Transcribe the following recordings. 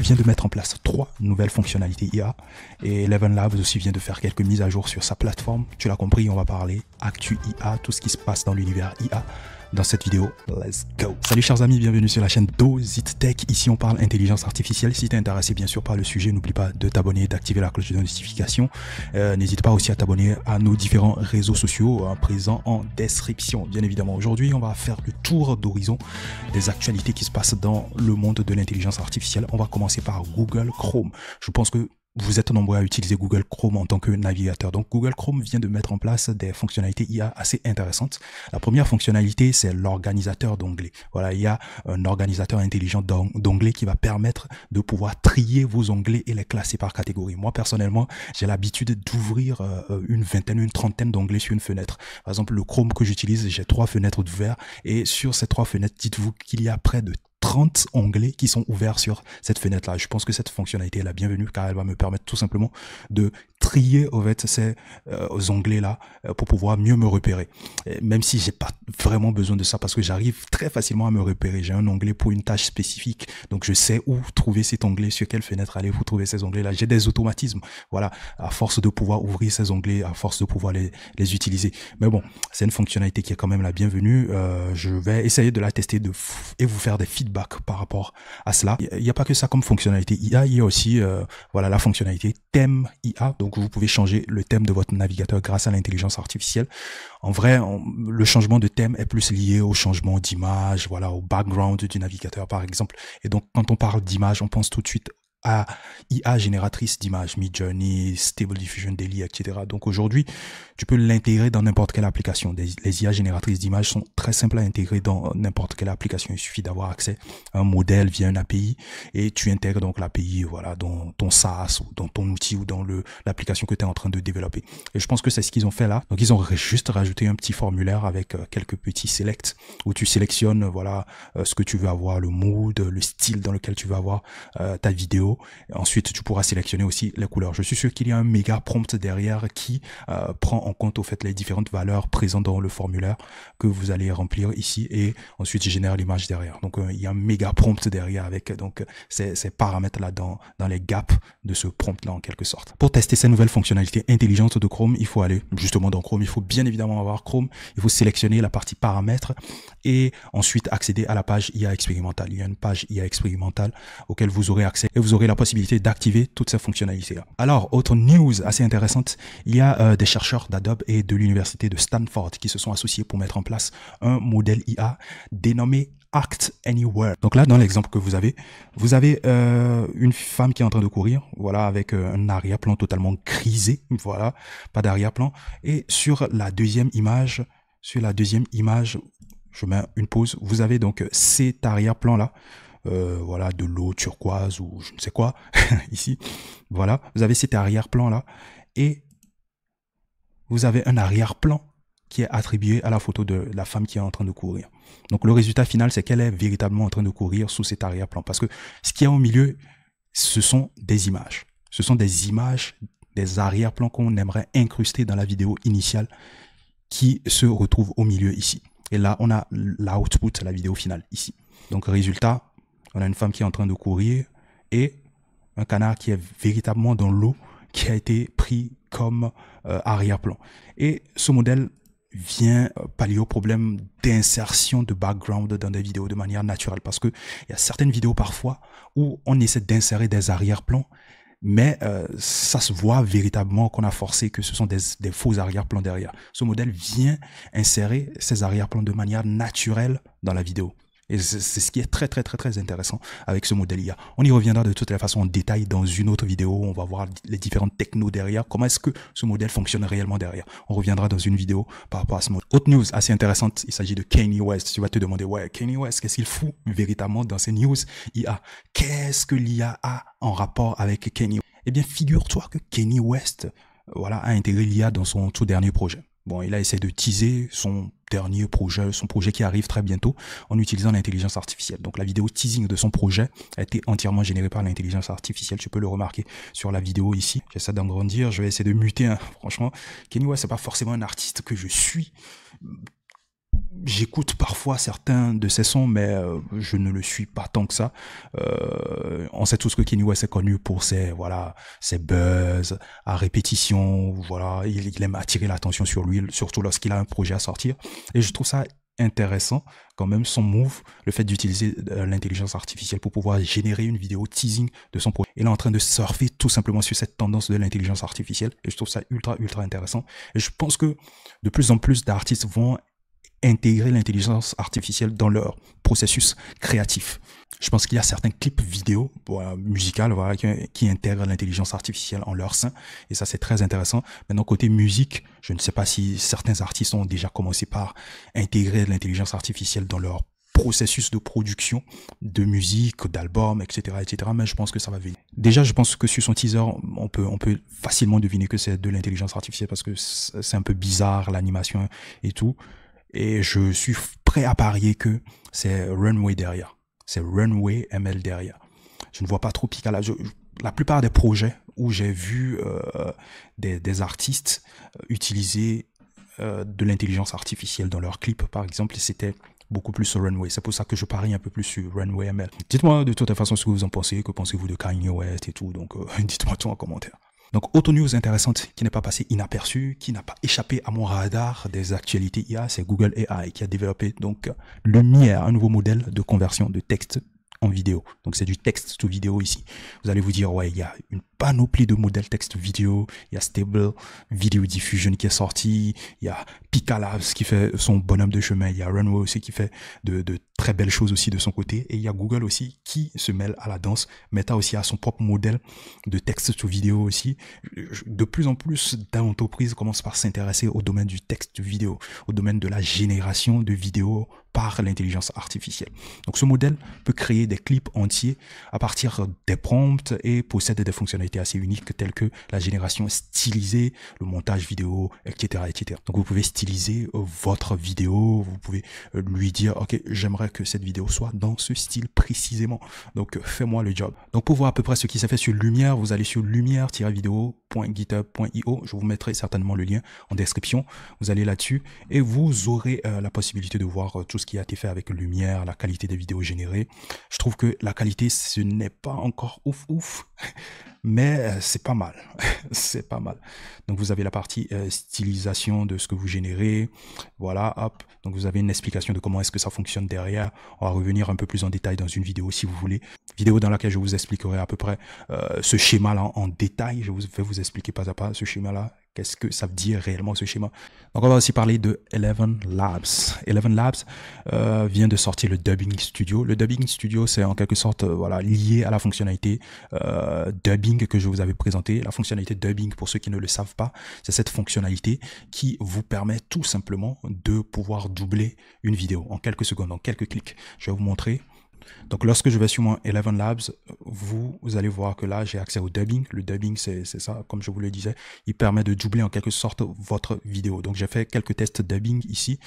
vient de mettre en place 3 nouvelles fonctionnalités IA et Eleven Labs aussi vient de faire quelques mises à jour sur sa plateforme. Tu l'as compris, on va parler Actu IA, tout ce qui se passe dans l'univers IA. Dans cette vidéo, let's go. Salut chers amis, bienvenue sur la chaîne DoZitTech. Ici on parle intelligence artificielle. Si tu es intéressé bien sûr par le sujet, n'oublie pas de t'abonner, d'activer la cloche de notification. N'hésite pas aussi à t'abonner à nos différents réseaux sociaux présents en description. Bien évidemment, aujourd'hui on va faire le tour d'horizon des actualités qui se passent dans le monde de l'intelligence artificielle. On va commencer par Google Chrome. Je pense que vous êtes nombreux à utiliser Google Chrome en tant que navigateur. Donc Google Chrome vient de mettre en place des fonctionnalités IA assez intéressantes. La première fonctionnalité, c'est l'organisateur d'onglets. Voilà, il y a un organisateur intelligent d'onglets qui va permettre de pouvoir trier vos onglets et les classer par catégorie. Moi, personnellement, j'ai l'habitude d'ouvrir une vingtaine, une trentaine d'onglets sur une fenêtre. Par exemple, le Chrome que j'utilise, j'ai 3 fenêtres ouvertes et sur ces 3 fenêtres, dites-vous qu'il y a près de 30 onglets qui sont ouverts sur cette fenêtre-là. Je pense que cette fonctionnalité est la bienvenue car elle va me permettre tout simplement de trier en fait ces onglets-là pour pouvoir mieux me repérer. Et même si j'ai pas vraiment besoin de ça parce que j'arrive très facilement à me repérer. J'ai un onglet pour une tâche spécifique, donc je sais où trouver cet onglet, sur quelle fenêtre aller pour trouver ces onglets-là. J'ai des automatismes. Voilà, à force de pouvoir ouvrir ces onglets, à force de pouvoir les utiliser. Mais bon, c'est une fonctionnalité qui est quand même la bienvenue. Je vais essayer de la tester et vous faire des feedbacks par rapport à cela. Il n'y a pas que ça comme fonctionnalité IA, il y a aussi voilà la fonctionnalité thème IA. Donc vous pouvez changer le thème de votre navigateur grâce à l'intelligence artificielle. En vrai, le changement de thème est plus lié au changement d'image, voilà, au background du navigateur par exemple. Et donc quand on parle d'image, on pense tout de suite à IA génératrice d'images, Midjourney, Stable Diffusion Daily, etc. Donc aujourd'hui, tu peux l'intégrer dans n'importe quelle application. Les IA génératrices d'images sont très simples à intégrer dans n'importe quelle application. Il suffit d'avoir accès à un modèle via une API et tu intègres donc l'API voilà, dans ton SaaS ou dans ton outil ou dans l'application que tu es en train de développer. Et je pense que c'est ce qu'ils ont fait là. Donc ils ont juste rajouté un petit formulaire avec quelques petits selects où tu sélectionnes voilà ce que tu veux avoir, le mood, le style dans lequel tu veux avoir ta vidéo. Ensuite, tu pourras sélectionner aussi les couleurs. Je suis sûr qu'il y a un méga prompt derrière qui prend en compte au fait les différentes valeurs présentes dans le formulaire que vous allez remplir ici et ensuite je génère l'image derrière. Donc il y a un méga prompt derrière avec donc ces paramètres là dans les gaps de ce prompt là en quelque sorte. Pour tester ces nouvelles fonctionnalités intelligentes de Chrome, il faut aller justement dans Chrome. Il faut bien évidemment avoir Chrome. Il faut sélectionner la partie paramètres et ensuite accéder à la page IA expérimentale. Il y a une page IA expérimentale auquel vous aurez accès et vous aurez la possibilité d'activer toutes ces fonctionnalités-là. Alors, autre news assez intéressante, il y a des chercheurs d'Adobe et de l'université de Stanford qui se sont associés pour mettre en place un modèle IA dénommé Act Anywhere. Donc là, dans l'exemple que vous avez une femme qui est en train de courir, voilà, avec un arrière-plan totalement grisé, voilà, pas d'arrière-plan. Et sur la deuxième image, je mets une pause, vous avez donc cet arrière-plan-là, voilà, de l'eau turquoise ou je ne sais quoi, ici, voilà, vous avez cet arrière-plan là, et vous avez un arrière-plan qui est attribué à la photo de la femme qui est en train de courir. Donc le résultat final, c'est qu'elle est véritablement en train de courir sous cet arrière-plan, parce que ce qu'il y a au milieu, ce sont des images, des arrière-plans qu'on aimerait incruster dans la vidéo initiale, qui se retrouvent au milieu ici. Et là, on a l'output, la vidéo finale ici. Donc résultat, on a une femme qui est en train de courir et un canard qui est véritablement dans l'eau qui a été pris comme arrière-plan. Et ce modèle vient pallier au problème d'insertion de background dans des vidéos de manière naturelle. Parce que il y a certaines vidéos parfois où on essaie d'insérer des arrière-plans, mais ça se voit véritablement qu'on a forcé que ce sont des faux arrière-plans derrière. Ce modèle vient insérer ces arrière-plans de manière naturelle dans la vidéo. Et c'est ce qui est très intéressant avec ce modèle IA. On y reviendra de toutes les façons en détail dans une autre vidéo. On va voir les différentes technos derrière. Comment est-ce que ce modèle fonctionne réellement derrière. On reviendra dans une vidéo par rapport à ce modèle. Autre news assez intéressante, il s'agit de Kanye West. Tu vas te demander, ouais, Kanye West, qu'est-ce qu'il fout véritablement dans ces news IA? Qu'est-ce que l'IA a en rapport avec Kanye? Eh bien, figure-toi que Kanye West, voilà, a intégré l'IA dans son tout dernier projet. Bon, il a essayé de teaser son projet qui arrive très bientôt en utilisant l'intelligence artificielle. Donc la vidéo teasing de son projet a été entièrement générée par l'intelligence artificielle. Tu peux le remarquer sur la vidéo ici. J'essaie d'agrandir, je vais essayer de muter. Franchement, Kanye West, c'est pas forcément un artiste que je suis j'écoute parfois certains de ses sons, mais je ne le suis pas tant que ça. On sait tous que Kanye West est connu pour ses buzz à répétition. Voilà, il aime attirer l'attention sur lui, surtout lorsqu'il a un projet à sortir. Et je trouve ça intéressant quand même son move, le fait d'utiliser l'intelligence artificielle pour pouvoir générer une vidéo teasing de son projet. Il est en train de surfer tout simplement sur cette tendance de l'intelligence artificielle et je trouve ça ultra intéressant. Et je pense que de plus en plus d'artistes vont intégrer l'intelligence artificielle dans leur processus créatif. Je pense qu'il y a certains clips vidéo musicales qui intègrent l'intelligence artificielle en leur sein et ça c'est très intéressant. Maintenant côté musique, je ne sais pas si certains artistes ont déjà commencé par intégrer l'intelligence artificielle dans leur processus de production de musique, d'albums, etc., mais je pense que ça va venir. Déjà, je pense que sur son teaser, on peut facilement deviner que c'est de l'intelligence artificielle parce que c'est un peu bizarre l'animation et tout. Et je suis prêt à parier que c'est Runway derrière. C'est Runway ML derrière. Je ne vois pas trop Picala. La plupart des projets où j'ai vu des artistes utiliser de l'intelligence artificielle dans leurs clips, par exemple, c'était beaucoup plus sur Runway. C'est pour ça que je parie un peu plus sur Runway ML. Dites-moi de toute façon ce que vous en pensez, que pensez-vous de Kanye West et tout. Donc, dites-moi tout en commentaire. Donc, autre news intéressante qui n'est pas passée inaperçue, qui n'a pas échappé à mon radar des actualités IA, c'est Google AI qui a développé donc Lumière, un nouveau modèle de conversion de texte en vidéo. Donc, c'est du texte to vidéo ici. Vous allez vous dire, ouais, il y a une panoplie de modèles texte vidéo. Il y a Stable Video Diffusion qui est sorti. Il y a Pika Labs qui fait son bonhomme de chemin. Il y a Runway aussi qui fait de très belles choses aussi de son côté. Et il y a Google aussi qui se mêle à la danse. Meta aussi a son propre modèle de texte to vidéo aussi. De plus en plus d'entreprises commencent par s'intéresser au domaine du texte vidéo, au domaine de la génération de vidéos par l'intelligence artificielle. Donc ce modèle peut créer des clips entiers à partir des prompts et possède des fonctionnalités assez uniques telles que la génération stylisée, le montage vidéo, etc., etc. Donc vous pouvez styliser votre vidéo, vous pouvez lui dire ok, j'aimerais que cette vidéo soit dans ce style précisément. Donc fais-moi le job. Donc pour voir à peu près ce qui s'est fait sur Lumière, vous allez sur lumière-video.github.io. Je vous mettrai certainement le lien en description. Vous allez là-dessus et vous aurez la possibilité de voir tout ce qui a été fait avec Lumière, la qualité des vidéos générées. Je trouve que la qualité, ce n'est pas encore ouf, mais c'est pas mal. C'est pas mal. Donc vous avez la partie stylisation de ce que vous générez. Voilà, hop. Donc vous avez une explication de comment est-ce que ça fonctionne derrière. On va revenir un peu plus en détail dans une vidéo si vous voulez. Vidéo dans laquelle je vous expliquerai à peu près ce schéma-là en détail. Je vais vous expliquer pas à pas ce schéma-là. Qu'est-ce que ça veut dire réellement ce schéma? Donc on va aussi parler de Eleven Labs. Eleven Labs vient de sortir le Dubbing Studio. Le Dubbing Studio, c'est en quelque sorte lié à la fonctionnalité dubbing que je vous avais présenté. La fonctionnalité dubbing, pour ceux qui ne le savent pas, c'est cette fonctionnalité qui vous permet tout simplement de pouvoir doubler une vidéo en quelques secondes, en quelques clics. Je vais vous montrer. Donc lorsque je vais sur mon Eleven Labs, vous allez voir que là j'ai accès au dubbing. Le dubbing c'est ça, comme je vous le disais, il permet de doubler en quelque sorte votre vidéo. Donc j'ai fait quelques tests dubbing ici.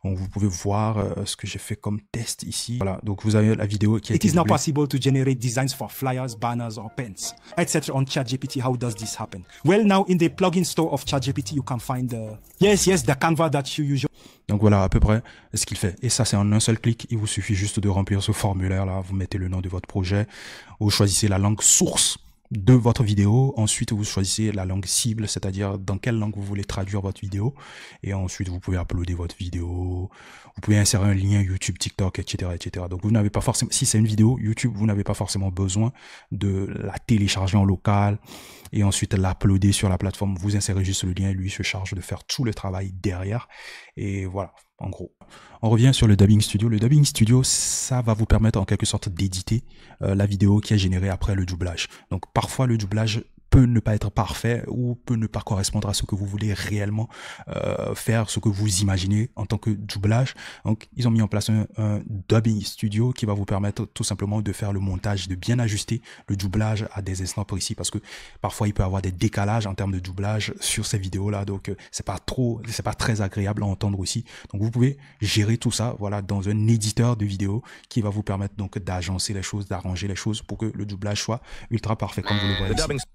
Donc, vous pouvez voir ce que j'ai fait comme test ici. Voilà, donc vous avez la vidéo qui a été It is now possible to generate designs for flyers, banners or pens, etc. on ChatGPT. How does this happen? Well, now in the plugin store of ChatGPT, you can find the Canva that you usually. Donc voilà à peu près ce qu'il fait. Et ça c'est en un seul clic. Il vous suffit juste de remplir ce formulaire là. Vous mettez le nom de votre projet. Vous choisissez la langue source de votre vidéo. Ensuite vous choisissez la langue cible, c'est-à-dire dans quelle langue vous voulez traduire votre vidéo. Et ensuite vous pouvez uploader votre vidéo. Vous pouvez insérer un lien YouTube, TikTok, etc., etc. Donc vous n'avez pas forcément, si c'est une vidéo YouTube, vous n'avez pas forcément besoin de la télécharger en local et ensuite l'uploader sur la plateforme. Vous insérez juste le lien et lui se charge de faire tout le travail derrière. Et voilà, en gros. On revient sur le Dubbing Studio. Le Dubbing Studio, ça va vous permettre en quelque sorte d'éditer la vidéo qui est générée après le doublage. Donc parfois le doublage peut ne pas être parfait ou peut ne pas correspondre à ce que vous voulez réellement faire, ce que vous imaginez en tant que doublage. Donc ils ont mis en place un Dubbing Studio qui va vous permettre tout simplement de faire le montage, de bien ajuster le doublage à des instants précis parce que parfois il peut y avoir des décalages en termes de doublage sur ces vidéos là, donc c'est pas très agréable à entendre aussi. Donc vous pouvez gérer tout ça voilà dans un éditeur de vidéo qui va vous permettre donc d'agencer les choses, d'arranger les choses pour que le doublage soit ultra parfait comme vous le voyez ici.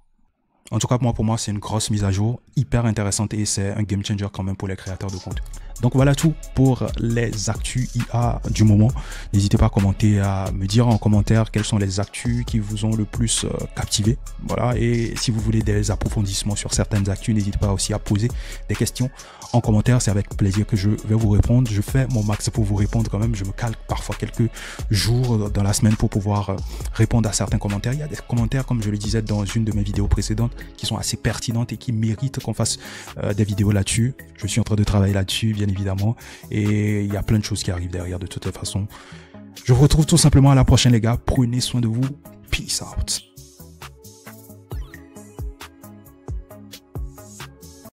En tout cas, pour moi, c'est une grosse mise à jour, hyper intéressante et c'est un game changer quand même pour les créateurs de contenu. Donc voilà tout pour les actus IA du moment. N'hésitez pas à commenter, à me dire en commentaire quelles sont les actus qui vous ont le plus captivé. Voilà, et si vous voulez des approfondissements sur certaines actus, n'hésitez pas aussi à poser des questions en commentaire. C'est avec plaisir que je vais vous répondre. Je fais mon max pour vous répondre quand même. Je me calque parfois quelques jours dans la semaine pour pouvoir répondre à certains commentaires. Il y a des commentaires, comme je le disais dans une de mes vidéos précédentes, qui sont assez pertinentes et qui méritent qu'on fasse des vidéos là-dessus. Je suis en train de travailler là-dessus, bien évidemment, et il y a plein de choses qui arrivent derrière de toute façon. Je vous retrouve tout simplement à la prochaine, les gars. Prenez soin de vous. Peace out.